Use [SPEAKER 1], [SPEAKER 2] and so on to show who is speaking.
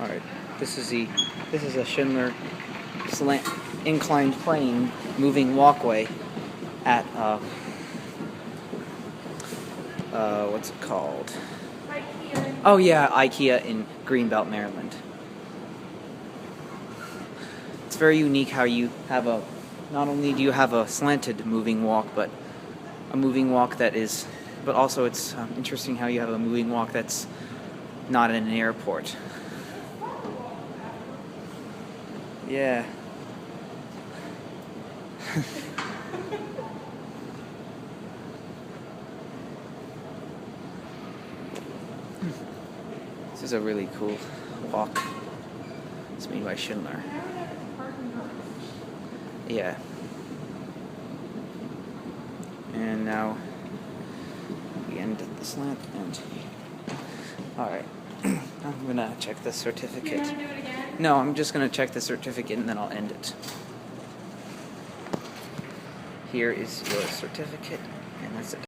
[SPEAKER 1] Alright, this is a Schindler slant inclined plane moving walkway at what's it called?
[SPEAKER 2] IKEA.
[SPEAKER 1] Oh yeah, IKEA in Greenbelt, Maryland. It's very unique how you have not only do you have a slanted moving walk, but a moving walk that is, but also it's interesting how you have a moving walk that's not in an airport. Yeah. This is a really cool walk. It's made by Schindler. Yeah. And now we end the slant and alright. I'm gonna check the certificate.
[SPEAKER 2] You're gonna do it again?
[SPEAKER 1] No, I'm just gonna check the certificate and then I'll end it. Here is your certificate, and that's it.